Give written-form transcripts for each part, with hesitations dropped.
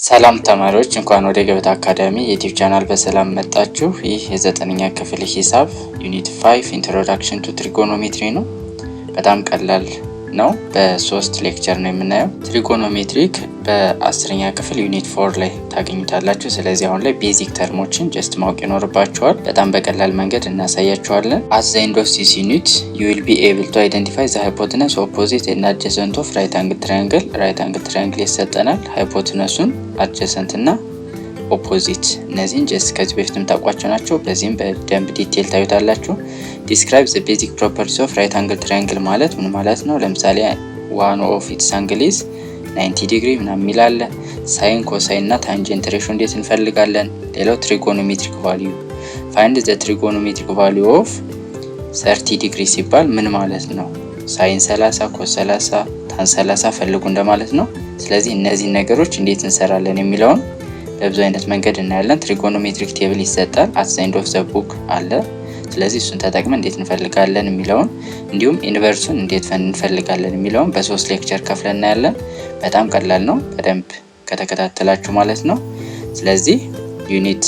ሰላም ተማሪዎች እንኳን ወደ ገበታ አካዳሚ የዩቲዩብ ቻናል በሰላም መጣችሁ። ይህ የዘጠነኛ ክፍል ሂሳብ ዩኒት 5 ኢንትሮዳክሽን ቱ ትሪጎኖሜትሪ ነው። በጣም ቀላል ነው። በሶስት ሌክቸር ነው የምናየው። ትሪጎኖሜትሪክ በ10ኛ ክፍል ዩኒት 4 ላይ ታገኙታላችሁ። ስለዚህ አሁን ላይ ቤዚክ ተርሞችን ጀስት ማወቅ ይኖርባችኋል። በጣም በቀላል መንገድ እናሳያችኋለን። at the end of this unit you will be able to identify the hypotenuse, opposite and adjacent of right angle triangle. right angle triangle ይሰጠናል። ሃይፖቴነሱን adjacent እና ኦፖዚት እነዚህን ጀስት ከዚህ በፊትም ታውቋቸው ናቸው። በዚህም በደንብ ዲቴል ታዩታላችሁ። ዲስክራይብ ዘ ቤዚክ ፕሮፐርቲስ ኦፍ ራይት አንግል ትራያንግል ማለት ምን ማለት ነው? ለምሳሌ ዋን ኦፍ ኢትስ አንግል ኢዝ 90 ዲግሪ ምናምን የሚላለ ሳይን፣ ኮሳይን እና ታንጀንት ሬሾ እንዴት እንፈልጋለን? ሌላው ትሪጎኖሜትሪክ ቫልዩ ፋይንድ ዘ ትሪጎኖሜትሪክ ቫልዩ ኦፍ 30 ዲግሪ ሲባል ምን ማለት ነው? ሳይን 30፣ ኮስ 30፣ ታን 30 ፈልጉ እንደማለት ነው። ስለዚህ እነዚህ ነገሮች እንዴት እንሰራለን የሚለውን በብዙ አይነት መንገድ እናያለን። ትሪጎኖሜትሪክ ቴብል ይሰጣል። at the end of the book አለ። ስለዚህ እሱን ተጠቅመን እንዴት እንፈልጋለን የሚለውን እንዲሁም ኢንቨርሱን እንዴት እንፈልጋለን የሚለውን በሶስት ሌክቸር ከፍለን እናያለን። በጣም ቀላል ነው፣ በደንብ ከተከታተላችሁ ማለት ነው። ስለዚህ ዩኒት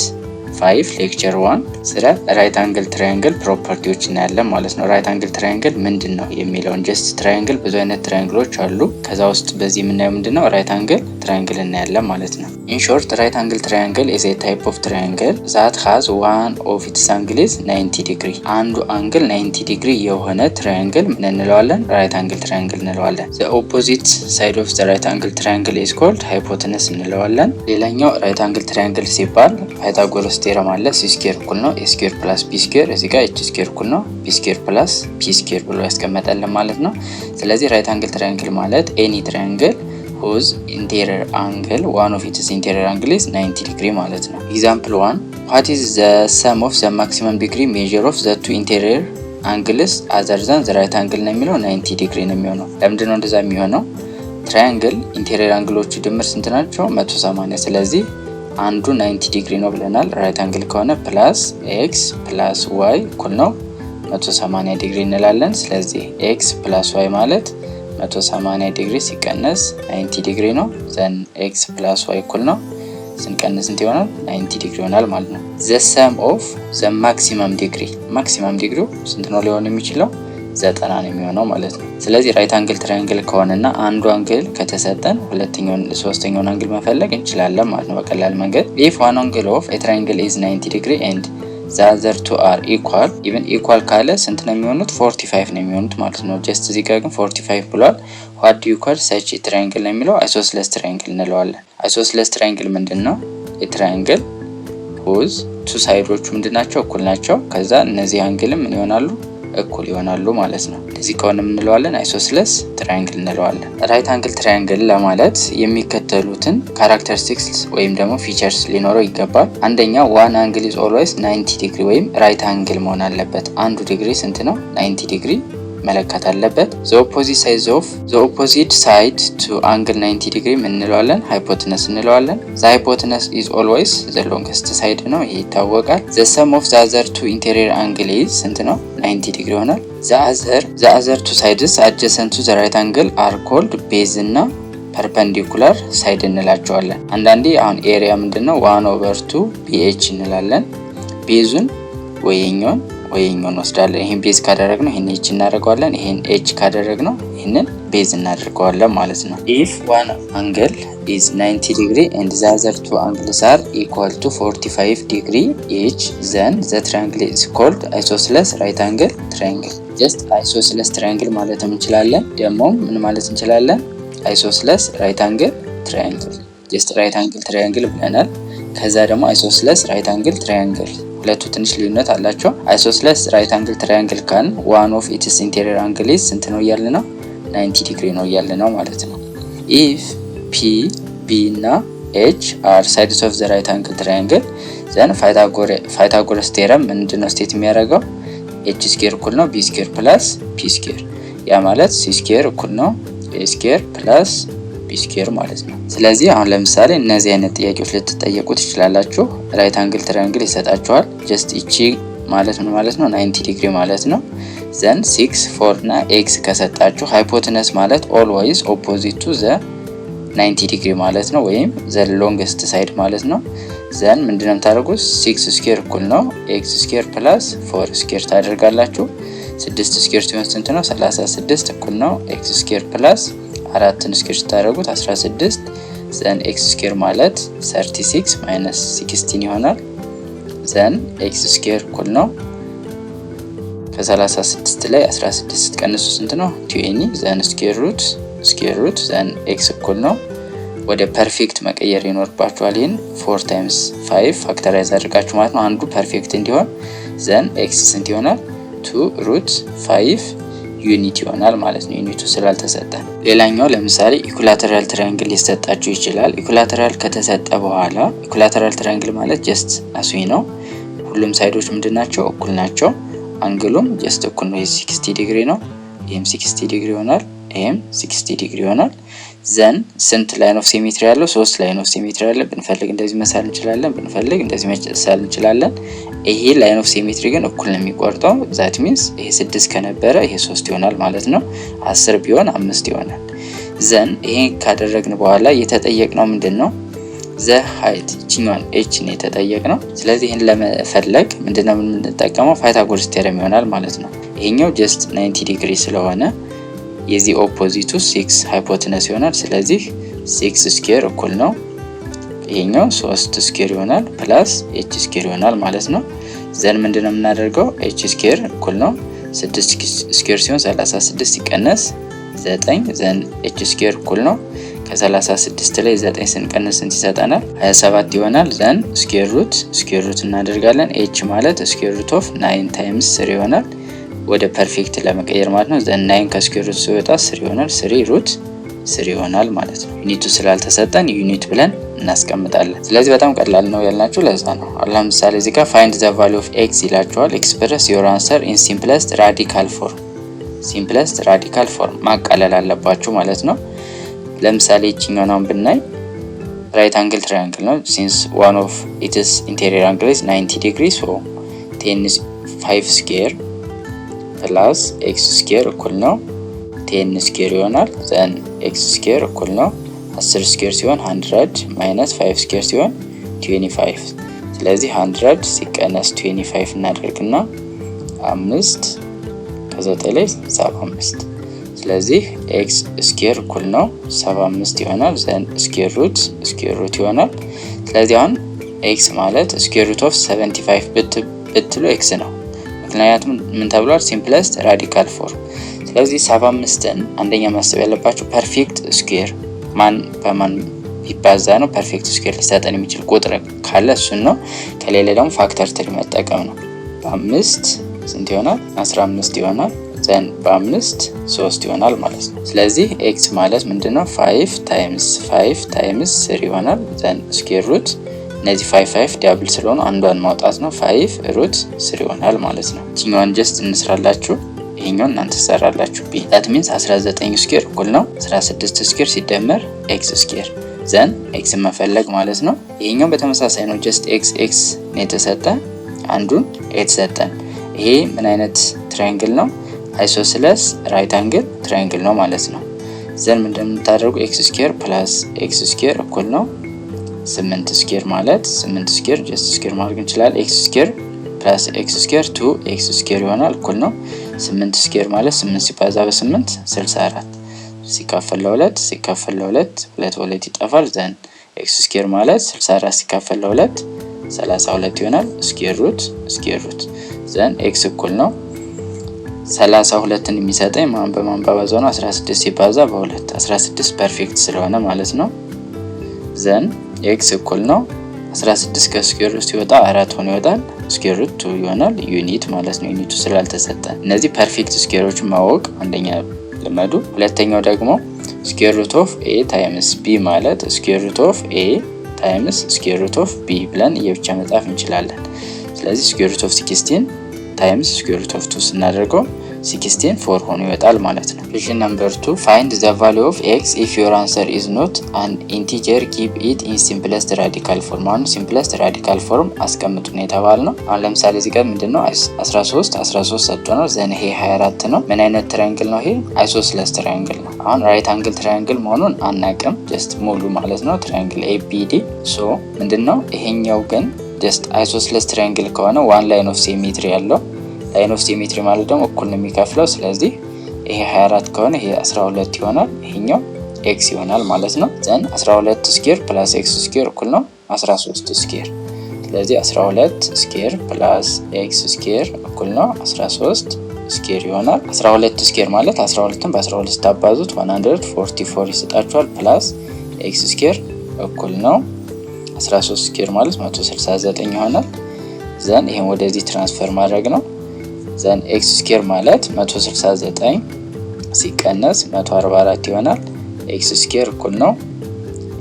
5 ሌክቸር 1 ስለ ራይት አንግል ትራያንግል ፕሮፐርቲዎች እናያለን ማለት ነው። ራይት አንግል ትራያንግል ምንድነው የሚለውን ጀስት ትራያንግል ብዙ አይነት ትራያንግሎች አሉ። ከዛ ውስጥ በዚህ የምናየው ምንድነው ራይት አንግል ትራያንግል እናያለን ማለት ነው። ኢን ሾርት ራይት አንግል ትራያንግል ኢዝ ኤ ታይፕ ኦፍ ትራያንግል ዛት ሃዝ ዋን ኦፍ ኢትስ አንግል ኢዝ 90 ዲግሪ። አንዱ አንግል 90 ዲግሪ የሆነ ትራያንግል ምን እንለዋለን? ራይት አንግል ትራያንግል እንለዋለን። ዘ ኦፖዚት ሳይድ ኦፍ ዘ ራይት አንግል ትራያንግል ኢዝ ኮልድ ሃይፖቴነስ እንለዋለን። ሌላኛው ራይት አንግል ትራያንግል ሲባል ፓይታጎረስ ቴረም አለ። ሲ ስኩዌር እኩል ነው ኤ ስኩዌር ፕላስ ቢ ስኩዌር፣ እዚህ ጋር ኤች ስኩዌር እኩል ነው ቢ ስኩዌር ፕላስ ፒ ስኩዌር ብሎ ያስቀመጠልን ማለት ነው። ስለዚህ ራይት አንግል ትራያንግል ማለት ኤኒ ትራያንግል whose interior angle one of its interior angle is 90 degree ማለት ነው። example 1 what is the sum of the maximum degree measure of the two interior angles other than the right angle ነው የሚለው 90 ዲግሪ ነው የሚሆነው። ለምንድን ነው እንደዛ የሚሆነው? ትራያንግል ኢንቴሪየር አንግሎቹ ድምር ስንት ናቸው? 180። ስለዚህ አንዱ 90 ዲግሪ ነው ብለናል። ራይት አንግል ከሆነ ፕላስ ኤክስ ፕላስ ዋይ እኩል ነው 180 ዲግሪ እንላለን። ስለዚህ ኤክስ ፕላስ ዋይ ማለት 180 ዲግሪ ሲቀነስ 90 ዲግሪ ነው። ዘን ኤክስ ፕላስ ዋይ እኩል ነው ስንቀንስ እንት ይሆናል 90 ዲግሪ ይሆናል ማለት ነው። ዘ ሰም ኦፍ ዘ ማክሲመም ዲግሪ ማክሲመም ዲግሪው ስንት ነው ሊሆን የሚችለው? 90 ነው የሚሆነው ማለት ነው። ስለዚህ ራይት አንግል ትራያንግል ከሆነና አንዱ አንግል ከተሰጠን ሁለተኛውን ሶስተኛውን አንግል መፈለግ እንችላለን ማለት ነው በቀላል መንገድ። if one angle of a triangle is 90 degree and the other two are equal even equal ካለ ስንት ነው የሚሆኑት? 45 ነው የሚሆኑት ማለት ነው። ጀስት እዚህ ጋር ግን 45 ብሏል። what do you call such a triangle ነው የሚለው isosceles triangle እንለዋለን። isosceles triangle ምንድነው? የትራያንግል whose two ሳይዶቹ ምንድናቸው? እኩል ናቸው። ከዛ እነዚህ አንግልም ምን ይሆናሉ? እኩል ይሆናሉ ማለት ነው። ለዚህ ከሆነ የምንለዋለን አይሶስለስ ትራያንግል እንለዋለን። ራይት አንግል ትራያንግል ለማለት የሚከተሉትን ካራክተሪስቲክስ ወይም ደግሞ ፊቸርስ ሊኖረው ይገባል። አንደኛ ዋን አንግል ኢዝ ኦልዌይስ 90 ዲግሪ ወይም ራይት አንግል መሆን አለበት። አንዱ ዲግሪ ስንት ነው? 90 ዲግሪ መለካት አለበት። the opposite side to angle 90 degree ምን እንለዋለን? ሃይፖቴነስ እንለዋለን። the hypotenuse is always the longest side ነው፣ ይሄ ይታወቃል። the sum of the other two interior angle is ስንት ነው? 90 ዲግሪ ይሆናል። the other two sides adjacent to the right angle are called base እና perpendicular side እንላቸዋለን። አንዳንዴ አሁን ኤሪያ ምንድነው? 1/2 BH እንላለን። ቤዙን ወይኛውን ወስዳለን። ይሄን ቤዝ ካደረግነው ይሄን ኤች እናደርገዋለን። ይሄን ኤች ካደረግነው ይሄንን ቤዝ እናደርገዋለን ማለት ነው። if one angle is 90 degree and the other two angles are equal to 45 degree each then the triangle is called isosceles right angle triangle. just isosceles triangle ማለት እንችላለን። ደግሞ ምን ማለት እንችላለን? isosceles right angle triangle just right angle triangle ብለናል። ከዛ ደግሞ isosceles right angle triangle ሁለቱ ትንሽ ልዩነት አላቸው። አይሶስለስ ራይት አንግል ትራያንግል ካን ዋን ኦፍ ኢትስ ኢንቴሪየር አንግል ኢዝ ስንት ነው እያለ ነው? 90 ዲግሪ ነው እያለ ነው ማለት ነው። ኢፍ ፒ ቢ እና ኤች አር ሳይድስ ኦፍ ዘ ራይት አንግል ትራያንግል ዘን ፓይታጎረስ ቴረም ምንድነው ስቴት የሚያደርገው? ኤች ስኩዌር እኩል ነው ቢ ስኩዌር ፕላስ ፒ ስኩዌር። ያ ማለት ሲ ስኩዌር እኩል ነው ኤ ስኩዌር ፕላስ ቢ ስኩዌር ማለት ነው። ስለዚህ አሁን ለምሳሌ እነዚህ አይነት ጥያቄዎች ልትጠየቁ ትችላላችሁ። ራይት አንግል ትራያንግል ይሰጣችኋል። ጀስት እቺ ማለት ምን ማለት ነው? 90 ዲግሪ ማለት ነው። ዘን 6 4 እና ኤክስ ከሰጣችሁ ሃይፖቴነስ ማለት ኦልዌይስ ኦፖዚት ቱ ዘ 90 ዲግሪ ማለት ነው፣ ወይም ዘ ሎንግስት ሳይድ ማለት ነው። ዘን ምንድነው የምታደርጉት 6 ስኩዌር እኩል ነው ኤክስ ስኩዌር ፕላስ 4 ስኩዌር ታደርጋላችሁ። 6 ስኩዌር ሲሆን ስንት ነው? 36 እኩል ነው ኤክስ ስኩዌር ፕላስ 4ን ስኩዌር ስታደርጉት 16 ዘን ኤክስ ስኩዌር ማለት 36 ማይነስ 16 ይሆናል። ዘን ኤክስ ስኩዌር እኩል ነው ከ36 ላይ 16 ስትቀንሱ ስንት ነው? 20 ዘን ስኩዌር ሩት ዘን ኤክስ እኩል ነው ወደ ፐርፌክት መቀየር ይኖርባችኋል። ይህን 4 ታይምስ 5 ፋክተራይዝ አድርጋችሁ ማለት ነው አንዱ ፐርፌክት እንዲሆን። ዘን ኤክስ ስንት ይሆናል? 2 ሩት 5 ዩኒት ይሆናል ማለት ነው፣ ዩኒቱ ስላልተሰጠ። ሌላኛው ለምሳሌ ኢኩላተራል ትራያንግል ሊሰጣችሁ ይችላል። ኢኩላተራል ከተሰጠ በኋላ ኢኩላተራል ትራያንግል ማለት ጀስት አስዊ ነው። ሁሉም ሳይዶች ምንድናቸው? እኩል ናቸው። አንግሉም ጀስት እኩል ነው። 60 ዲግሪ ነው። ይሄም 60 ዲግሪ ይሆናል፣ ይሄም 60 ዲግሪ ይሆናል። ዘን ስንት ላይን ኦፍ ሲሜትሪ ያለው? 3 ላይን ኦፍ ሲሜትሪ አለ። ብንፈልግ እንደዚህ መሳል እንችላለን፣ ብንፈልግ እንደዚህ መሳል እንችላለን። ይሄ ላይን ኦፍ ሲሜትሪ ግን እኩል ነው የሚቆርጠው። ዛት ሚንስ ይሄ 6 ከነበረ ይሄ 3 ይሆናል ማለት ነው። 10 ቢሆን 5 ይሆናል። ዘን ይሄን ካደረግን በኋላ የተጠየቅነው ምንድነው? ዘ ሃይት ቺኛን ኤች ነው የተጠየቅነው። ስለዚህ ይሄን ለመፈለግ ምንድነው የምንጠቀመው? ፓይታጎረስ ቴዎረም ይሆናል ማለት ነው። ይሄኛው ጀስት 90 ዲግሪ ስለሆነ የዚህ ኦፖዚቱ 6 ሃይፖቴነስ ይሆናል። ስለዚህ 6 ስኩዌር እኩል ነው ይሄኛው 3 ስኩዌር ይሆናል ፕላስ ኤች ስኩዌር ይሆናል ማለት ነው። ዘን ምንድነው የምናደርገው? ኤች ስኩዌር እኩል ነው 6 ስኩዌር ሲሆን 36 ሲቀነስ 9 ዘን ኤች ስኩዌር እኩል ነው ከ36 ላይ 9 ስንቀንስ ስንት ይሰጠናል? 27 ይሆናል። ዘን ስኩዌር ሩት እናደርጋለን። ኤች ማለት ስኩዌር ሩት ኦፍ 9 ታይምስ 3 ይሆናል ወደ ፐርፌክት ለመቀየር ማለት ነው። ዘን 9 ከስኩዌር ሩት ሲወጣ 3 ይሆናል። 3 ሩት 3 ይሆናል ማለት ነው። ዩኒቱ ስላልተሰጠን ዩኒት ብለን እናስቀምጣለን። ስለዚህ በጣም ቀላል ነው ያልናችሁ ለዛ ነው። አሁን ለምሳሌ እዚህ ጋር ፋይንድ ዘ ቫልዩ ኦፍ ኤክስ ይላችኋል። ኤክስፕረስ ዮር አንሰር ኢን ሲምፕለስት ራዲካል ፎርም። ሲምፕለስት ራዲካል ፎርም ማቃለል አለባችሁ ማለት ነው። ለምሳሌ እቺኛውን ብናይ ራይት አንግል ትራያንግል ነው። ሲንስ ዋን ኦፍ ኢትስ ኢንቴሪየር አንግል ኢዝ 90 ዲግሪ ሶ 10 5 ስኩዌር ፕላስ ኤክስ ስኩዌር እኩል ነው 10 ስኩዌር ይሆናል። ዘን ኤክስ ስኩዌር እኩል ነው 10 ስኩዌር ሲሆን 100 ማይነስ 5 ስኩዌር ሲሆን 25። ስለዚህ 100 ሲቀነስ 25 እናደርግና 5 ከ9 ላይ 75። ስለዚህ ኤክስ ስኩዌር እኩል ነው 75 ይሆናል። ዘን ስኩዌር ሩት ይሆናል። ስለዚህ አሁን ኤክስ ማለት ስኩዌር ሩት ኦፍ 75 ብትሉ ኤክስ ነው። ምክንያቱም ምን ተብሏል? ሲምፕለስት ራዲካል ፎርም። ስለዚህ 75ን አንደኛ ማሰብ ያለባችሁ ፐርፌክት ስኩዌር ማን በማን ቢባዛ ነው ፐርፌክት ስኩዌር ሊሰጠን የሚችል ቁጥር ካለ እሱን ነው። ከሌላ ደግሞ ፋክተር 3 መጠቀም ነው። በ5 ስንት ይሆናል? 15 ይሆናል። ዘን በ5 3 ይሆናል ማለት ነው። ስለዚህ ኤክስ ማለት ምንድነው? 5 ታይምስ 3 ይሆናል። ዘን ስኩዌር ሩት እነዚህ 5 ዳብል ስለሆነ አንዷን ማውጣት ነው። 5 ሩት 3 ይሆናል ማለት ነው። እኛውን ጀስት እንስራላችሁ፣ ይሄኛውን እናንተ ትሰራላችሁ። ቢ that means 19 ስኩዌር እኩል ነው 16 ስኩዌር ሲደመር ኤክስ ስኩዌር። ዘን ኤክስ መፈለግ ማለት ነው። ይሄኛው በተመሳሳይ ነው። ጀስት ኤክስ ነው የተሰጠ፣ አንዱን የተሰጠን። ይሄ ምን አይነት ትራያንግል ነው? አይሶስለስ ራይት አንግል ትራያንግል ነው ማለት ነው። ዘን ምንድነው የምታደርጉ? ኤክስ ስኩዌር ፕላስ ኤክስ ስኩዌር እኩል ነው 8 ስኩዌር ማለት 8 ስኩዌር ጀስት ስኩዌር ማድረግ እንችላለን። ኤክስ ስኩዌር ፕላስ ኤክስ ስኩዌር 2 ኤክስ ስኩዌር ይሆናል እኩል ነው 8 ስኩዌር ማለት 8 ሲባዛ በ8 64 ሲካፈል ለ2 2 በ2 ይጠፋል። ዘን ኤክስ ስኩዌር ማለት 64 ሲካፈል ለ2 32 ይሆናል። ስኩዌር ሩት ዘን ኤክስ እኩል ነው 32ን የሚሰጠኝ ማን በማባዛው ነው 16 ሲባዛ በ2 16 ፐርፌክት ስለሆነ ማለት ነው። ዘን ኤክስ እኩል ነው 16 ከስኩዌር ሩት ሲወጣ 4 ሆኖ ይወጣል። ስኩዌር ሩት 2 ይሆናል ዩኒት ማለት ነው። ዩኒቱ ስላልተሰጠ እነዚህ ፐርፌክት ስኩዌሮችን ማወቅ አንደኛ ልመዱ። ሁለተኛው ደግሞ ስኩዌር ሩት ኦፍ ኤ ታይምስ ቢ ማለት ስኩዌር ሩት ኦፍ ኤ ታይምስ ስኩዌር ሩት ኦፍ ቢ ብለን የብቻ መጻፍ እንችላለን። ስለዚህ ስኩዌር ሩት ኦፍ 16 ታይምስ ስኩዌር ሩት ኦፍ 2 ስናደርገው 16 4 ሆኖ ይወጣል ማለት ነው። ኩዌስችን ነምበር 2 find the value of x if your answer is not an integer give it in simplest radical form። አሁን simplest radical form አስቀምጡ ነው የተባልነው። አሁን ለምሳሌ እዚህ ጋር ምንድነው 13 ሰጥቶናል። ዘን ይሄ 24 ነው። ምን አይነት ትራያንግል ነው ይሄ? አይሶስለስ ትራያንግል ነው። አሁን ራይት አንግል ትራያንግል መሆኑን አናቅም፣ ጀስት ሙሉ ማለት ነው ትራያንግል ABD። ሶ ምንድነው ይሄኛው ግን ጀስት አይሶስለስ ትራያንግል ከሆነ ዋን ላይን ኦፍ ሲሜትሪ ያለው ላይን ኦፍ ሲሜትሪ ማለት ደግሞ እኩል ነው የሚከፍለው። ስለዚህ ይሄ 24 ከሆነ ይሄ 12 ይሆናል፣ ይሄኛው ኤክስ ይሆናል ማለት ነው። ዘን 12 ስኩዌር ፕላስ ኤክስ ስኩዌር እኩል ነው 13 ስኩዌር። ስለዚህ 12 ስኩዌር ፕላስ ኤክስ ስኩዌር እኩል ነው 13 ስኩዌር ይሆናል። 12 ስኩዌር ማለት 12ን በ12 ታባዙት 144 ይሰጣችኋል። ፕላስ ኤክስ ስኩዌር እኩል ነው 13 ስኩዌር ማለት 169 ይሆናል። ዘን ይሄን ወደዚህ ትራንስፈር ማድረግ ነው። ዘን ኤክስ ስኩዌር ማለት 169 ሲቀነስ 144 ይሆናል። ኤክስ ስኩዌር እኩል ነው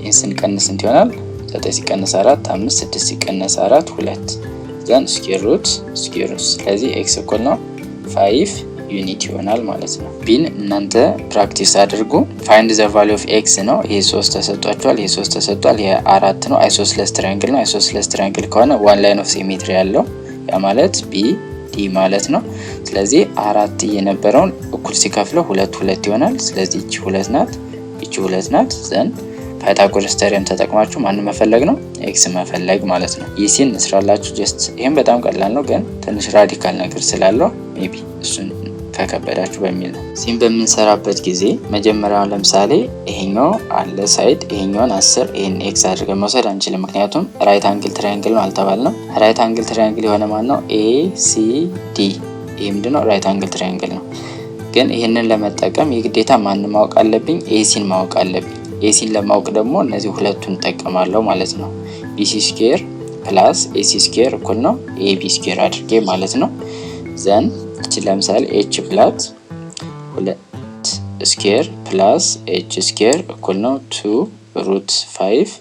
ይህን ስንቀንስ እንት ይሆናል 9 ሲቀነስ 4 5 6 ሲቀነስ 4 2 ዘን ስኩዌር ሩት። ስለዚህ ኤክስ እኩል ነው 5 ዩኒት ይሆናል ማለት ነው። ቢን እናንተ ፕራክቲስ አድርጉ። ፋይንድ ዘ ቫልዩ ኦፍ ኤክስ ነው። ይሄ 3 ተሰጥቷቸዋል፣ ይሄ 3 ተሰጥቷል፣ ይሄ 4 ነው። አይሶስለስ ትራያንግል ነው። አይሶስለስ ትራያንግል ከሆነ ዋን ላይን ኦፍ ሲሜትሪ ያለው ያ ማለት ቢ ዲ ማለት ነው። ስለዚህ 4 የነበረውን እኩል ሲከፍለው 2 ይሆናል። ስለዚህ እቺ 2 ናት፣ እቺ 2 ናት። ዘን ፓይታጎረስ ተሪየም ተጠቅማችሁ ማን መፈለግ ነው? ኤክስ መፈለግ ማለት ነው። ይህን እንስራላችሁ። ጀስት ይሄን በጣም ቀላል ነው፣ ግን ትንሽ ራዲካል ነገር ስላለው ሜቢ እሱን ከከበዳችሁ በሚል ነው። ሲም በምንሰራበት ጊዜ መጀመሪያውን ለምሳሌ ይሄኛው አለ ሳይድ፣ ይሄኛውን 10 ይሄን ኤክስ አድርገን መውሰድ አንችልም፣ ምክንያቱም ራይት አንግል ትራያንግል ነው አልተባልንም። ራይት አንግል ትራያንግል የሆነ ማን ነው? ACD። ይሄ ምንድነው? ራይት አንግል ትራያንግል ነው። ግን ይሄንን ለመጠቀም የግዴታ ማን ማወቅ አለብኝ? ኤሲን ማወቅ አለብኝ። ኤሲን ለማወቅ ደግሞ እነዚህ ሁለቱን እንጠቀማለሁ ማለት ነው። BC ስኩዌር ፕላስ AC ስኩዌር እኩል ነው AB ስኩዌር አድርጌ ማለት ነው። ዘን እቺ ለምሳሌ h ፍላት 2 ስኩዌር ፕላስ h ስኩዌር እኩል ነው 2 ሩት 5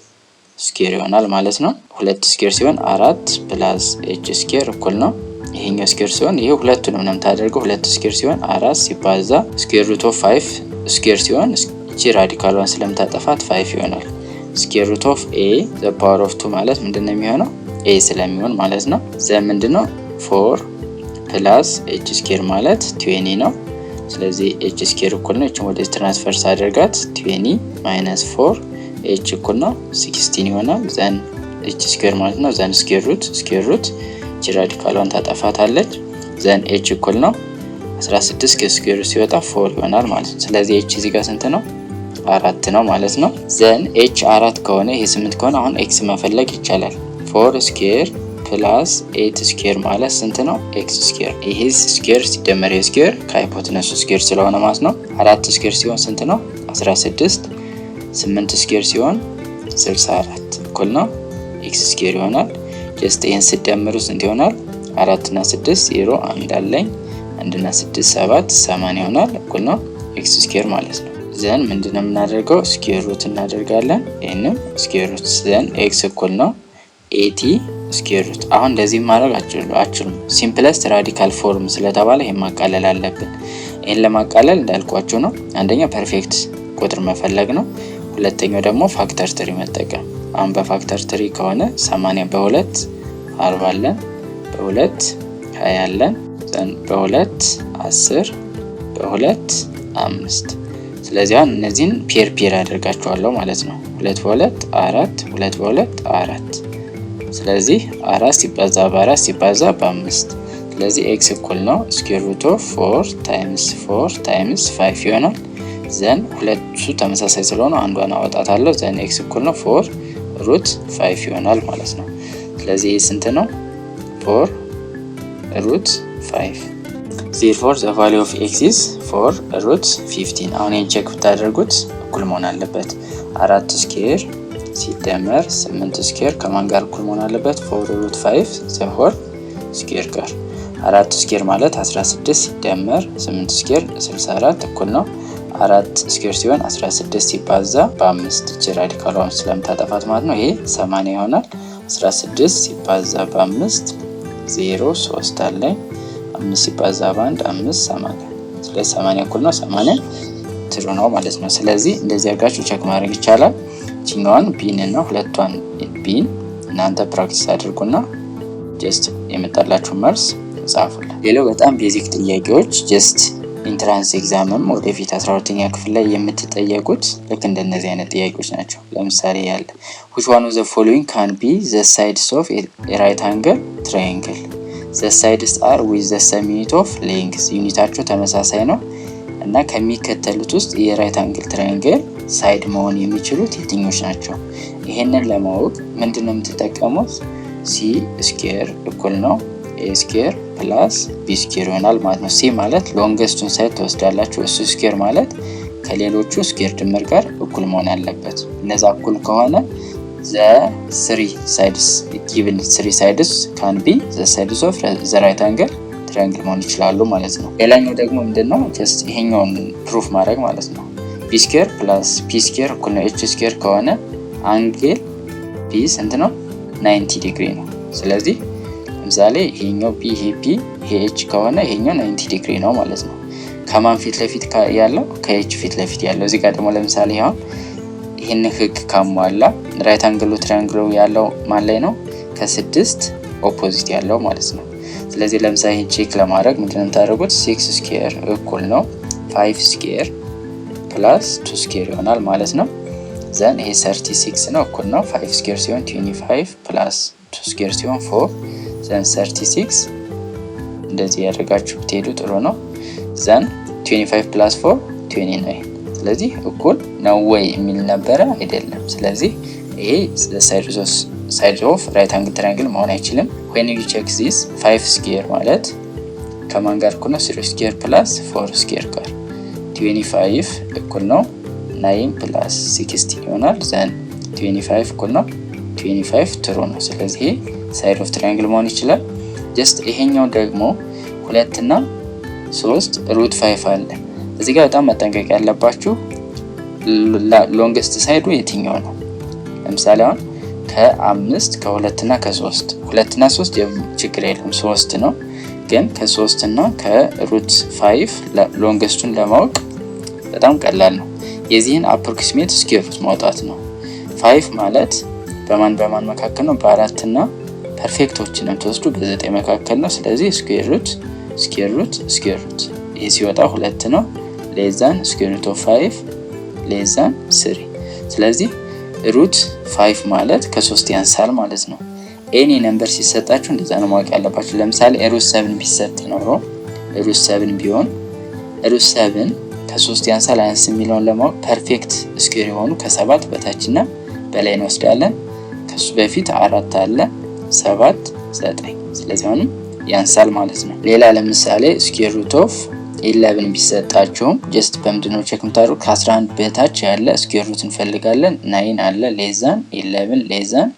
ስኩዌር ይሆናል ማለት ነው። 2 ስኩዌር ሲሆን 4 ፕላስ h ስኩዌር እኩል ነው ይሄኛው ስኩዌር ሲሆን ይሄ ሁለቱንም ነው የምታደርገው። 2 ስኩዌር ሲሆን 4 ሲባዛ ስኩዌር ሩት ኦፍ 5 ስኩዌር ሲሆን እቺ ራዲካሏን ስለምታጠፋት 5 ይሆናል። ስኩዌር ሩት ኦፍ a ዘ ፓወር ኦፍ 2 ማለት ምንድነው የሚሆነው? a ስለሚሆን ማለት ነው። ዘ ምንድነው 4 ፕላስ h ስኩዌር ማለት 20 ነው። ስለዚህ h ስኩዌር እኩል ነው እቺን ወደ ትራንስፈር ሳደርጋት 20 ማይነስ 4 h እኩል ነው 16 ይሆናል። ዘን h ስኩዌር ማለት ነው ዘን ስኩዌር ሩት እቺ ራዲካሏን ታጠፋታለች። ዘን h እኩል ነው 16 ከስኩዌር ሲወጣ 4 ይሆናል ማለት ነው። ስለዚህ h እዚህ ጋር ስንት ነው? 4 ነው ማለት ነው። ዘን h 4 ከሆነ ይሄ 8 ከሆነ አሁን x መፈለግ ይቻላል። 4 ስኩዌር ፕላስ 8 ስኩዌር ማለት ስንት ነው? ኤክስ ስኩዌር። ይሄ ስኩዌር ሲደመር ስኩዌር ከሃይፖቴነሱ ስኩዌር ስለሆነ ማለት ነው። 4 ስኩዌር ሲሆን ስንት ነው? 16። 8 ስኩዌር ሲሆን 64 እኩል ነው ኤክስ ስኩዌር ይሆናል። ጀስት ይሄን ሲደመሩ ስንት ይሆናል? 4 እና 6 0 1 አለኝ 1 እና 6 7 80 ይሆናል እኩል ነው ኤክስ ስኩዌር ማለት ነው። ዘን ምንድነው የምናደርገው? ስኩዌር ሩት እናደርጋለን። ይሄንም ስኩዌር ሩት ዘን ኤክስ እኩል ነው 80 ስኩዌር ሩት። አሁን እንደዚህ ማድረግ አችሉም ሲምፕለስት ራዲካል ፎርም ስለተባለ ይሄን ማቃለል አለብን። ይሄን ለማቃለል እንዳልኳችሁ ነው። አንደኛ ፐርፌክት ቁጥር መፈለግ ነው። ሁለተኛው ደግሞ ፋክተር ትሪ መጠቀም። አሁን በፋክተር ትሪ ከሆነ 80 በ2 40 አለን፣ በ2 20 አለን፣ ዘን በ2 10 በ2 5። ስለዚህ አሁን እነዚህን ፔር አደርጋቸዋለሁ ማለት ነው። 2 በ2 4 2 በ2 4። ስለዚህ 4 ሲባዛ በ4 ሲባዛ በ5። ስለዚህ x እኩል ነው ስኩዌር ሩት ኦፍ 4 ታይምስ 4 ታይምስ 5 ይሆናል። ዘን ሁለቱ ተመሳሳይ ስለሆነ አንዷን አወጣታለሁ። ዘን x እኩል ነው 4 ሩት 5 ይሆናል ማለት ነው። ስለዚህ ይህ ስንት ነው? 4 ሩት 5። therefore the value of x is 4 ሩት 15። አሁን ይሄን ቼክ ብታደርጉት እኩል መሆን አለበት። 4 ስኩዌር ሲደመር 8 ስኩዌር ከማን ጋር እኩል መሆን አለበት? 4 ሩት 5 ዘሆል ስኩዌር ጋር። 4 ስኩዌር ማለት 16 ሲደመር 8 ስኩዌር 64 እኩል ነው 4 ስኩዌር ሲሆን 16 ሲባዛ በ5 እቺ ራዲካሏን ስለምታጠፋት ማለት ነው። ይሄ 80 ይሆናል። 16 ሲባዛ በ5 0 3 አለኝ። 5 ሲባዛ በ1 5 80 ስለዚህ 80 እኩል ነው 80 ትሩ ነው ማለት ነው። ስለዚህ እንደዚህ አድርጋችሁ ቼክ ማድረግ ይቻላል። እቺኛዋን ቢን እና ሁለቷን ቢን እናንተ ፕራክቲስ አድርጉና ጀስት የመጣላችሁ መልስ ጻፉልኝ። ሌላው በጣም ቤዚክ ጥያቄዎች ጀስት ኢንትራንስ ኤግዛምም ወደፊት 12ኛ ክፍል ላይ የምትጠየቁት ልክ እንደነዚህ አይነት ጥያቄዎች ናቸው። ለምሳሌ ያለ which one of the following can be the sides of a right angle triangle? the sides are with the same unit of length. ዩኒታቸው ተመሳሳይ ነው እና ከሚከተሉት ውስጥ የራይት አንግል ትራያንግል ሳይድ መሆን የሚችሉት የትኞች ናቸው? ይሄንን ለማወቅ ምንድነው የምትጠቀሙት? ሲ ስኩዌር እኩል ነው ኤ ስኩዌር ፕላስ ቢ ስኩዌር ይሆናል ማለት ነው። ሲ ማለት ሎንገስቱን ሳይድ ትወስዳላችሁ። እሱ ስኩዌር ማለት ከሌሎቹ ስኩዌር ድምር ጋር እኩል መሆን አለበት። እነዛ እኩል ከሆነ the three sides given three sides can be the sides of the right angle triangle መሆን ይችላሉ ማለት ነው። ሌላኛው ደግሞ ምንድነው ጀስት ይሄኛውን ፕሩፍ ማድረግ ማለት ነው። ቢ ስኩዌር ፕላስ ፒ ስኩዌር እኩል ነው ኤች ስኩዌር ከሆነ አንግል ፒ ስንት ነው? 90 ዲግሪ ነው። ስለዚህ ለምሳሌ ይሄኛው ፒ ይሄ ፒ ይሄ ኤች ከሆነ ይሄኛው 90 ዲግሪ ነው ማለት ነው። ከማን ፊት ለፊት ያለው? ከኤች ፊት ለፊት ያለው። እዚህ ጋር ደግሞ ለምሳሌ ይሄን ህግ ካሟላ ራይት አንግሉ ትራያንግሉ ያለው ማን ላይ ነው? ከ6 ኦፖዚት ያለው ማለት ነው። ስለዚህ ለምሳሌ ቼክ ለማድረግ ምንድነው የምታደርጉት? 6 ስኩዌር እኩል ነው 5 ስኩዌር ፕላስ 2 ስኩዌር ይሆናል ማለት ነው። ዘን ይሄ 36 ነው እኩል ነው 5 ስኩዌር ሲሆን 25 ፕላስ 2 ስኩዌር ሲሆን 4 ዘን 36 እንደዚህ ያደርጋችሁ ብትሄዱ ጥሩ ነው። ዘን 25 ፕላስ 4 29 ስለዚህ እኩል ነው ወይ የሚል ነበረ አይደለም። ስለዚህ ይሄ ሳይድ ኦፍ ራይት አንግል ትራያንግል መሆን አይችልም። when you check this 5 ስኩዌር ማለት ከማን ጋር እኩል ነው? 3 ስኩዌር ፕላስ 4 ስኩዌር ጋር 25 እኩል ነው 9 ፕላስ 16 ይሆናል። ዘን 25 እኩል ነው 25 ትሩ ነው። ስለዚህ ይሄ ሳይድ ኦፍ ትራያንግል መሆን ይችላል። ጀስት ይሄኛው ደግሞ 2 እና 3 ሩት 5 አለ። እዚህ ጋር በጣም መጠንቀቅ ያለባችሁ ሎንገስት ሳይዱ የትኛው ነው? ለምሳሌ አሁን ከ5 ከ2 እና ከ3 2 እና 3 ችግር የለም 3 ነው። ግን ከ3 እና ከሩት 5 ሎንገስቱን ለማወቅ በጣም ቀላል ነው። የዚህን አፕሮክሲሜት ስኩዌር ሩት ማውጣት ነው። 5 ማለት በማን መካከል ነው? በ4 እና ፐርፌክቶችንም ተወስዱ በ9 መካከል ነው። ስለዚህ ስኩዌር ሩት ይሄ ሲወጣ 2 ነው ሌዛን ስኩዌር ሩት ኦፍ 5 ሌዛን 3። ስለዚህ ሩት 5 ማለት ከ3 ያንሳል ማለት ነው። ኤኒ ነምበር ሲሰጣችሁ እንደዛ ነው ማወቅ ያለባችሁ። ለምሳሌ ሩት 7 ቢሰጥ ኖሮ ሩት 7 ቢሆን ሩት 7 ከ3 ያንሳል አያንስ የሚለውን ለማወቅ ፐርፌክት ስኩዌር የሆኑ ከ7 በታችና በላይ እንወስዳለን። ከሱ በፊት 4 አለ 7 9 ስለዚህ አሁንም ያንሳል ማለት ነው። ሌላ ለምሳሌ ስኩዌር ሩት ኦፍ 11 ቢሰጣችሁም ጀስት በምንድነው ቼክ የምታደርጉት? ከ11 በታች ያለ ስኩዌር ሩት እንፈልጋለን። 9 አለ ሌዛን 11 ሌዛን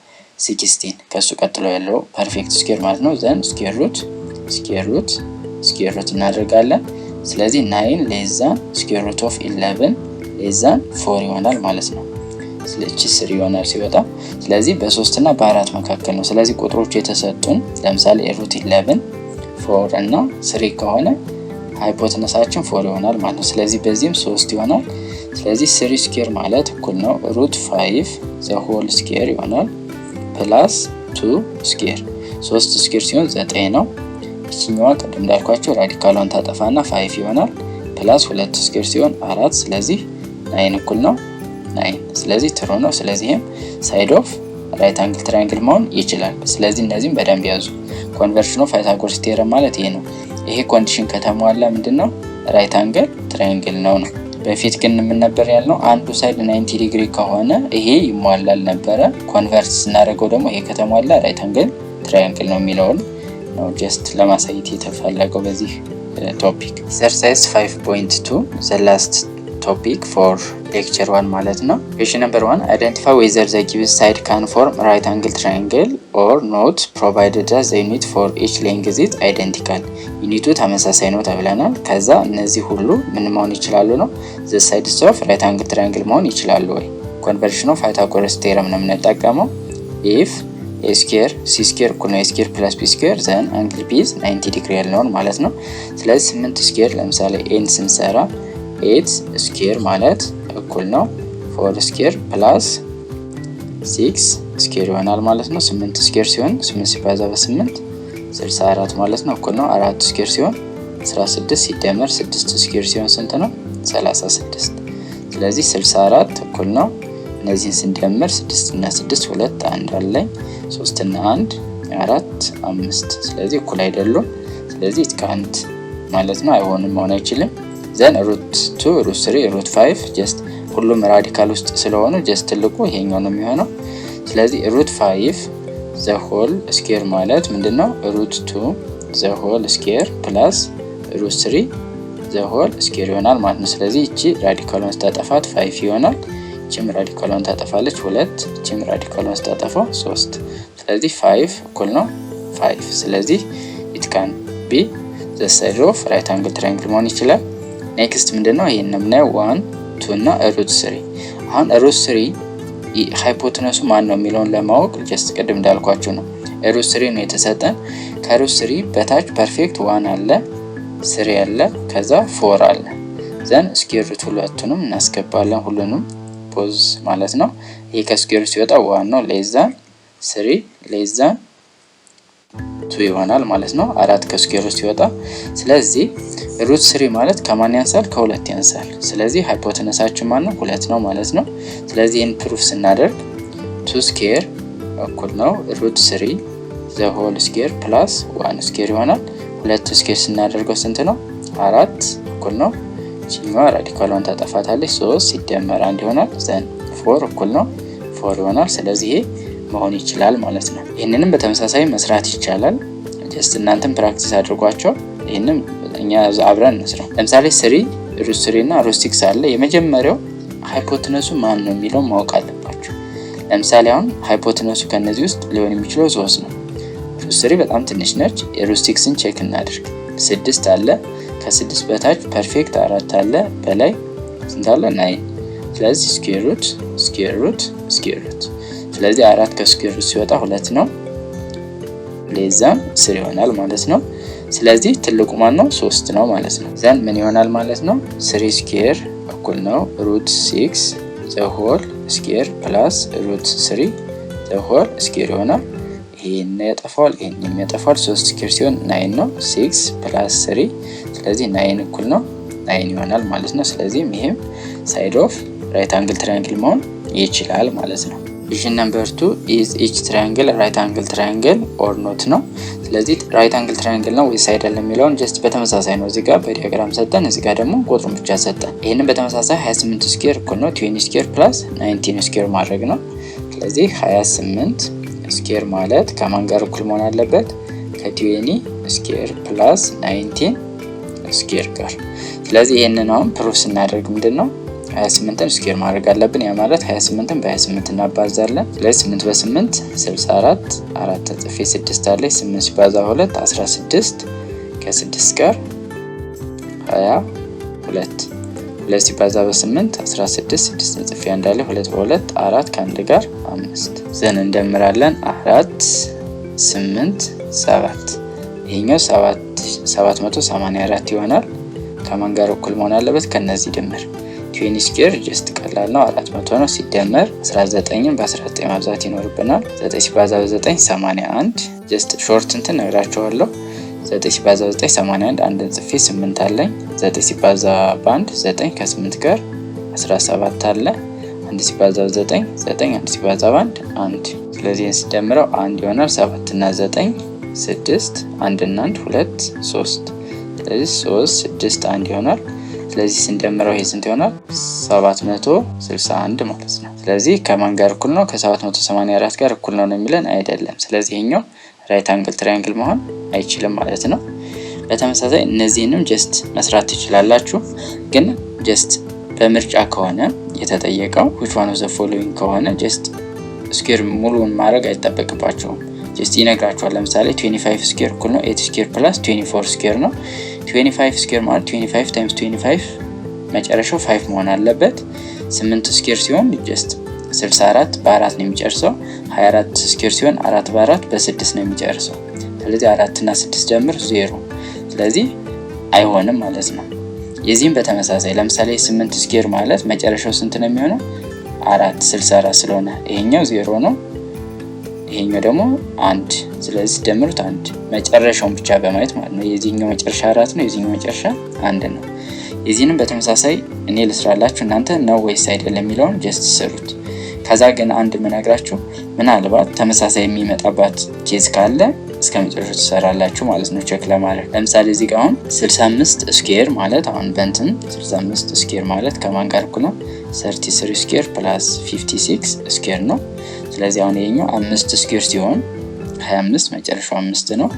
16 ከሱ ቀጥሎ ያለው ፐርፌክት ስኩዌር ማለት ነው። ዘን ስኩዌር ሩት እናደርጋለን። ስለዚህ 9 ሌዛን ስኩዌር ሩት ኦፍ 11 ሌዛን 4 ይሆናል ማለት ነው። ስለዚህ 3 ይሆናል ሲወጣ። ስለዚህ በ3 እና በ4 መካከል ነው። ስለዚህ ቁጥሮቹ የተሰጡን ለምሳሌ ሩት 11 4 እና 3 ከሆነ ሃይፖቴነሳችን 4 ይሆናል ማለት ነው። ስለዚህ በዚህም 3 ይሆናል። ስለዚህ 3 ስኩዌር ማለት እኩል ነው ሩት 5 ዘ ሆል ስኩዌር ይሆናል ፕላስ 2 ስኩዌር 3 ስኩዌር ሲሆን 9 ነው። እቺኛዋ ቅድም እንዳልኳችሁ ራዲካሏን ታጠፋና 5 ይሆናል ፕላስ 2 ስኩዌር ሲሆን 4 ስለዚህ 9 እኩል ነው 9 ስለዚህ ትሩ ነው። ስለዚህም ሳይድ ኦፍ ራይት አንግል ትራያንግል መሆን ይችላል። ስለዚህ እነዚህም በደንብ ያዙ። ኮንቨርሽን ኦፍ ፓይታጎረስ ቴዎረም ማለት ይሄ ነው። ይሄ ኮንዲሽን ከተሟላ ምንድነው ራይት አንግል ትራያንግል ነው። በፊት ግን ምን ነበር ያልነው? አንዱ ሳይድ 90 ዲግሪ ከሆነ ይሄ ይሟላል ነበረ። ኮንቨርት ስናደርገው ደግሞ ይሄ ከተሟላ ራይት አንግል ትራያንግል ነው የሚለውን ነው ጀስት ለማሳየት የተፈለገው በዚህ ቶፒክ። ኤክሰርሳይዝ 5.2 the last topic for lecture 1 ማለት ነው። question number 1 identify whether the given side can form right angle triangle or not provided that the unit for each length is identical. ዩኒቱ ተመሳሳይ ነው ተብለናል። ከዛ እነዚህ ሁሉ ምን መሆን ይችላሉ ነው the sides of right angle triangle መሆን ይችላሉ ወይ? conversion of Pythagoras theorem ነው የምንጠቀመው if ኤ ስኩዌር ሲ ስኩዌር እኩል ነው ኤ ስኩዌር ፕላስ ቢ ስኩዌር ዘን አንግል ቢ ኢዝ 90 ዲግሪ ያልነውን ማለት ነው። ስለዚህ 8 ስኩዌር ለምሳሌ ኤን ስንሰራ 8 ስኩዌር ማለት እኩል ነው 4 ስኩዌር ፕላስ 6 ስኩዌር ይሆናል ማለት ነው። 8 ስኩዌር ሲሆን 8 ሲባዛ በ8 64 ማለት ነው እኩል ነው 4 ስኩዌር ሲሆን 16 ሲደመር 6 ስኩዌር ሲሆን ስንት ነው? 36። ስለዚህ 64 እኩል ነው እነዚህን ስንደምር 6 እና 6 2 1 አለኝ 3 እና 1 4 5 ስለዚህ እኩል አይደሉም። ስለዚህ it can't ማለት ነው አይሆንም መሆን አይችልም። ዘን ሩት 2 ሩት 3 ሩት 5 ጀስት ሁሉም ራዲካል ውስጥ ስለሆኑ ጀስት ትልቁ ይሄኛው ነው የሚሆነው። ስለዚህ ሩት 5 ዘ ሆል ስኩዌር ማለት ምንድነው? ሩት 2 ዘ ሆል ስኩዌር ፕላስ ሩት 3 ዘ ሆል ስኩዌር ይሆናል ማለት ነው። ስለዚህ እቺ ራዲካሉን ስታጠፋት 5 ይሆናል። እቺም ራዲካሉን ታጠፋለች 2፣ እቺም ራዲካሉን ስታጠፋው 3። ስለዚህ 5 እኩል ነው 5። ስለዚህ it can be the side of right angle triangle መሆን ይችላል። ኔክስት ምንድነው? ይሄን ነው 1 2 እና ሩት 3። አሁን ሩት 3 ሃይፖቴነሱ ማን ነው የሚለውን ለማወቅ ጀስት ቅድም እንዳልኳችሁ ነው ሩት 3 ነው የተሰጠን። ከሩት 3 በታች ፐርፌክት 1 አለ 3 አለ ከዛ 4 አለ። ዘን ስኩዌር ሩት ሁለቱንም እናስገባለን ሁሉንም ፖዝ ማለት ነው። ይሄ ከስኩዌር ሲወጣ 1 ነው ሌዛን 3 ሌዛን 2 ይሆናል ማለት ነው። 4 ከስኩዌር ሲወጣ ስለዚህ ሩት 3 ማለት ከማን ያንሳል? ከ2 ያንሳል። ስለዚህ ሃይፖቴነሳችን ማን ነው? 2 ነው ማለት ነው። ስለዚህ ይሄን ፕሩፍ ስናደርግ 2 ስኩዌር እኩል ነው ሩት 3 ዘ ሆል ስኩዌር ፕላስ 1 ስኩዌር ይሆናል። 2 ስኩዌር ስናደርገው ስንት ነው? 4 እኩል ነው እቺኛዋ ራዲካሏን ታጠፋታለች 3 ሲደመር 1 ይሆናል። ዘን 4 እኩል ነው 4 ይሆናል። ስለዚህ ይሄ መሆን ይችላል ማለት ነው። ይሄንንም በተመሳሳይ መስራት ይቻላል። ጀስት እናንተም ፕራክቲስ አድርጓቸው። ይሄንም እኛ አብረን እንስራው። ለምሳሌ 3 ሩት 3 እና ሩት 6 አለ። የመጀመሪያው ሃይፖቴነሱ ማን ነው የሚለው ማወቅ አለባችሁ። ለምሳሌ አሁን ሃይፖቴነሱ ከነዚህ ውስጥ ሊሆን የሚችለው 3 ነው። ሩት 3 በጣም ትንሽ ነች። የሩት 6ን ቼክ እናድርግ። 6 አለ ከ6 በታች ፐርፌክት 4 አለ በላይ ስንት አለ? 9። ስለዚህ ስኩዌር ሩት ስኩዌር ሩት ስኩዌር ሩት ስለዚህ 4 ከስኩዌር ሩት ሲወጣ 2 ነው ሌዛን 3 ይሆናል ማለት ነው። ስለዚህ ትልቁ ማን ነው? 3 ነው ማለት ነው። ዘን ምን ይሆናል ማለት ነው? 3 ስኩዌር እኩል ነው ሩት 6 ዘ ሆል ስኩዌር ፕላስ ሩት 3 ዘ ሆል ስኩዌር ይሆናል። ይሄን ያጠፋል ይሄን ያጠፋል 3 ስኩዌር ሲሆን 9 ነው 6 ፕላስ 3 ስለዚህ 9 እኩል ነው 9 ይሆናል ማለት ነው። ስለዚህ ይሄም ሳይድ ኦፍ ራይት አንግል ትራያንግል መሆን ይችላል ማለት ነው። ቪዥን ነምበር 2 is each triangle right angle triangle or not ነው። ስለዚህ ራይት አንግል ትራያንግል ነው ወይስ አይደለም የሚለውን ጀስት በተመሳሳይ ነው እዚህ ጋር በዲያግራም ሰጠን፣ እዚህ ጋር ደግሞ ቁጥሩን ብቻ ሰጠን። ይሄንን በተመሳሳይ 28 ስኩዌር እኩል ነው 20 ስኩዌር ፕላስ 19 ስኩዌር ማድረግ ነው። ስለዚህ 28 ስኩዌር ማለት ከማን ጋር እኩል መሆን አለበት? ከ20 ስኩዌር ፕላስ 19 ስኩዌር ጋር። ስለዚህ ይሄንን አሁን ፕሩፍ ስናደርግ ምንድነው 28ን ስኩዌር ማድረግ አለብን። ያ ማለት 28ን በ28 እናባዛለን። ስለዚህ 8 በ8 64 4 ተጽፌ 6 አለ 8 ሲባዛ 2 16 ከ6 ጋር 22 2 ሲባዛ በ8 16 6 ተጽፌ እንዳለ 2 በ2 4 ከ1 ጋር 5 ዘን እንደምራለን 4 8 7 ይሄኛው 784 ይሆናል። ከማን ጋር እኩል መሆን አለበት? ከነዚህ ድምር 20 ስኩዌር ጀስት ቀላል ነው 400 ነው ሲደመር 19ን በ19 ማብዛት ይኖርብናል። 9 ሲባዛ በ9 81 ጀስት ሾርት እንትን ነግራችኋለሁ። 9 ሲባዛ በ9 81 አንድ ጽፌ 8 አለኝ። 9 ሲባዛ በ1 9 ከ8 ጋር 17 አለ። 1 ሲባዛ በ9 9 1 ሲባዛ በ1 1 ስለዚህ ሲደምረው 1 ይሆናል። 7 እና 9 6 1 እና 1 2 3 ስለዚህ 3 6 1 ይሆናል። ስለዚህ ስንደምረው ይሄ ስንት ይሆናል? 761 ማለት ነው። ስለዚህ ከማን ጋር እኩል ነው? ከ784 ጋር እኩል ነው የሚለን አይደለም። ስለዚህ ይሄኛው ራይት አንግል ትራያንግል መሆን አይችልም ማለት ነው። በተመሳሳይ እነዚህንም ጀስት መስራት ትችላላችሁ። ግን ጀስት በምርጫ ከሆነ የተጠየቀው which one of the following ከሆነ ጀስት ስኩዌር ሙሉውን ማድረግ አይጠበቅባቸውም። ጀስት ይነግራችኋል። ለምሳሌ 25 ስኩዌር እኩል ነው 8 ስኩዌር ፕላስ 24 ስኩዌር ነው። 25 ስኩዌር ማለት 25 ታይምስ 25 መጨረሻው 5 መሆን አለበት። 8 ስኩዌር ሲሆን ጀስት 64 በ4 ነው የሚጨርሰው። 24 ስኩዌር ሲሆን 4 በ4 በ6 ነው የሚጨርሰው። ስለዚህ 4 እና 6 ደምር 0። ስለዚህ አይሆንም ማለት ነው። የዚህም በተመሳሳይ ለምሳሌ 8 ስኩዌር ማለት መጨረሻው ስንት ነው የሚሆነው? 4 64 ስለሆነ ይሄኛው 0 ነው፣ ይሄኛው ደግሞ 1። ስለዚህ ደምሩት 1 መጨረሻውን ብቻ በማየት ማለት ነው። የዚህኛው መጨረሻ 4 ነው፣ የዚህኛው መጨረሻ 1 ነው። የዚህንም በተመሳሳይ እኔ ልስራላችሁ፣ እናንተ ነው ወይስ አይደለም የሚለውን ጀስት ስሩት። ከዛ ግን አንድ ምነግራችሁ ምናልባት ተመሳሳይ የሚመጣባት ኬዝ ካለ እስከ መጨረሻው ትሰራላችሁ ማለት ነው ቼክ ለማድረግ። ለምሳሌ እዚህ ጋር አሁን 65 ስኩዌር ማለት አሁን በእንትን 65 ስኩዌር ማለት ከማን ጋር እኩል ነው? 33 ስኩዌር ፕላስ 56 ስኩዌር ነው። ስለዚህ አሁን ይሄኛው 5 ስኩዌር ሲሆን 25 መጨረሻው 5 ነው።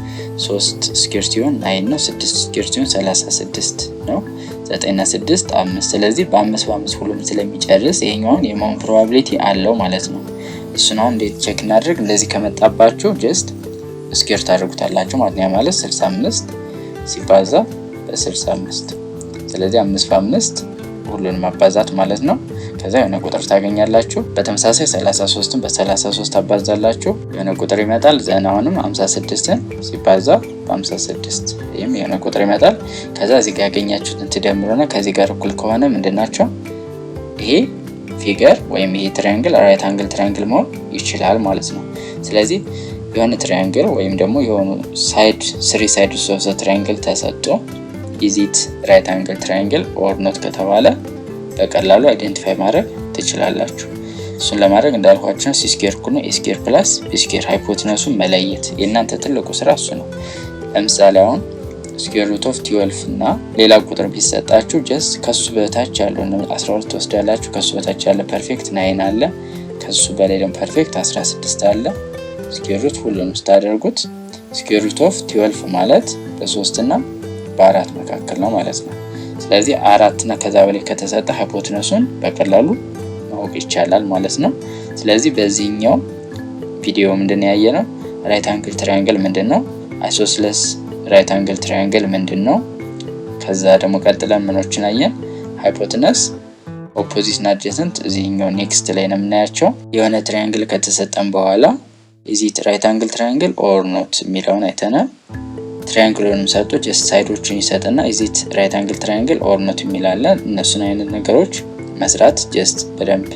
3 ስኩዌር ሲሆን 9 ነው። 6 ስኩዌር ሲሆን 36 ነው። 9 እና 6 5። ስለዚህ በ5 በ5 ሁሉም ስለሚጨርስ ይሄኛውን የመሆን ፕሮባቢሊቲ አለው ማለት ነው። እሱን አሁን እንዴት ቼክ እናድርግ? እንደዚህ ከመጣባችሁ ጀስት ስኩዌር ታደርጉታላችሁ ማለት ነው። ማለት 65 ሲባዛ በ65 ስለዚህ 5 በ5 ሁሉንም ማባዛት ማለት ነው። ከዛ የሆነ ቁጥር ታገኛላችሁ። በተመሳሳይ 33ን በ33 አባዛላችሁ የሆነ ቁጥር ይመጣል። ዘናውንም 56ን ሲባዛ በ56 ይሄም የሆነ ቁጥር ይመጣል። ከዛ እዚህ ጋር ያገኛችሁትን ትደምሩና ከዚህ ጋር እኩል ከሆነ ምንድናቸው? ይሄ ፊገር ወይም ይሄ ትራያንግል ራይት አንግል ትራያንግል መሆን ይችላል ማለት ነው። ስለዚህ የሆነ ትራያንግል ወይም ደግሞ የሆኑ ሳይድ 3 ሳይድስ ኦፍ ዘ ትራያንግል ተሰጥቶ ኢዚት ራይት አንግል ትራያንግል ኦር ኖት ከተባለ በቀላሉ አይደንቲፋይ ማድረግ ትችላላችሁ። እሱን ለማድረግ እንዳልኳችሁ ሲ ስኩዌር እኩል ነው ኤ ስኩዌር ፕላስ ቢ ስኩዌር ሃይፖቴነሱን መለየት የእናንተ ትልቁ ስራ እሱ ነው። ለምሳሌ አሁን ስኩዌር ሩት ኦፍ 12 እና ሌላ ቁጥር ቢሰጣችሁ ጀስት ከሱ በታች ያለው 12 ትወስዳላችሁ። ከሱ በታች ያለ ፐርፌክት 9 አለ፣ ከሱ በላይ ደግሞ ፐርፌክት 16 አለ። ስኩዌር ሩት ሁሉንም ስታደርጉት ስኩዌር ሩት ኦፍ 12 ማለት በ3 እና በ4 መካከል ነው ማለት ነው። ስለዚህ 4 እና ከዛ በላይ ከተሰጠ ሃይፖቴነሱን በቀላሉ ማወቅ ይቻላል ማለት ነው። ስለዚህ በዚህኛው ቪዲዮ ምንድነው ያየነው? ራይት አንግል ትራያንግል ምንድነው? አይሶስለስ ራይት አንግል ትራያንግል ምንድነው? ከዛ ደግሞ ቀጥለን ምኖችን አየን? ሃይፖቴነስ፣ ኦፖዚት እና አድጀሰንት እዚህኛው ኔክስት ላይ ነው የምናያቸው። የሆነ ትራያንግል ከተሰጠን በኋላ ኢዚት ራይት አንግል ትራያንግል ኦር ኖት የሚለውን አይተናል። ትራያንግሉንም ሰጥቶ ጀስት ሳይዶችን ይሰጥና ኢዚት ራይት አንግል ትራያንግል ኦር ኖት የሚላለን። እነሱን አይነት ነገሮች መስራት ጀስት በደንብ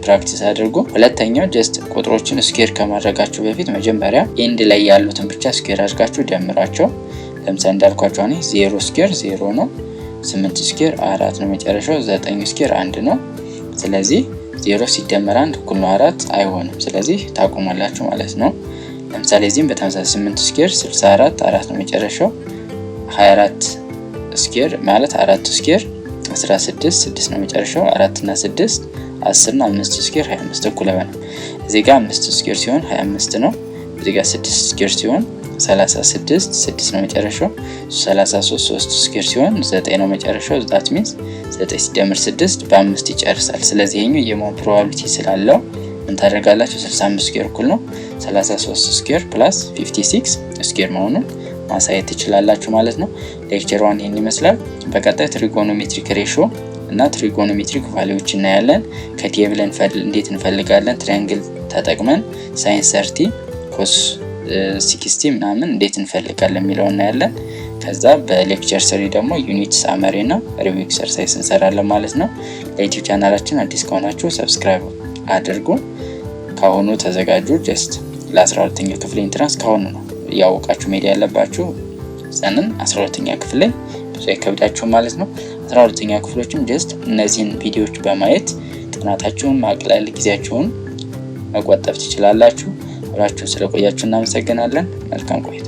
ፕራክቲስ አድርጉ። ሁለተኛው ጀስት ቁጥሮችን ስኩዌር ከማድረጋችሁ በፊት መጀመሪያ ኤንድ ላይ ያሉትን ብቻ ስኩዌር አድርጋችሁ ደምራቸው። ለምሳሌ እንዳልኳችሁ አሁን 0 ስኩዌር 0 ነው፣ 8 ስኩዌር 4 ነው መጨረሻው፣ 9 ስኩዌር 1 ነው። ስለዚህ 0 ሲደመር 1 እኩል ነው 4 አይሆንም። ስለዚህ ታቆማላችሁ ማለት ነው። ለምሳሌ እዚህም በተመሳሳይ 8 ስኩዌር 64 4 ነው መጨረሻው፣ 24 ስኩዌር ማለት 4 ስኩዌር 16 6 ነው መጨረሻው፣ 4 እና 6 10 እና 5 ስኩዌር 25 እኩል አይሆንም። እዚህ ጋር 5 ስኩዌር ሲሆን 25 ነው። እዚህ ጋር 6 ስኩዌር ሲሆን 36 6 ነው መጨረሻው። 33 3 ስኩዌር ሲሆን 9 ነው መጨረሻው። ዛት ሚንስ 9 ሲደምር 6 በ5 ይጨርሳል። ስለዚህ ይሄኛው የመሆን ፕሮባቢሊቲ ስላለው ምን ታደርጋላችሁ? 65 ስኩዌር እኩል ነው 33 ስኩዌር ፕላስ 56 ስኩዌር መሆኑን ማሳየት ትችላላችሁ ማለት ነው። ሌክቸር 1 ይሄን ይመስላል። በቀጣይ ትሪጎኖሜትሪክ ሬሽዮ እና ትሪጎኖሜትሪክ ቫልዩዎች እናያለን። ከቴብል እንዴት እንፈልጋለን፣ ትራያንግል ተጠቅመን ሳይን 30 ኮስ 60 ምናምን እንዴት እንፈልጋለን የሚለው እናያለን። ከዛ በሌክቸር 3 ደግሞ ዩኒት ሳመሪ እና ሪቪው ኤክሰርሳይዝ እንሰራለን ማለት ነው። ለዩቲዩብ ቻናላችን አዲስ ከሆናችሁ ሰብስክራይብ አድርጉ። ካሁኑ ተዘጋጁ። ጀስት ለ12ኛ ክፍል ኢንትራንስ ካሁኑ ነው ያወቃችሁ ሜዲ ያለባችሁ። ዘንን 12ኛ ክፍል ላይ ብዙ አይከብዳችሁ ማለት ነው። 12ኛ ክፍሎችም ጀስት እነዚህን ቪዲዮዎች በማየት ጥናታችሁን ማቅለል፣ ጊዜያችሁን መቆጠብ ትችላላችሁ። አብራችሁን ስለቆያችሁ እናመሰግናለን። መልካም ቆይታ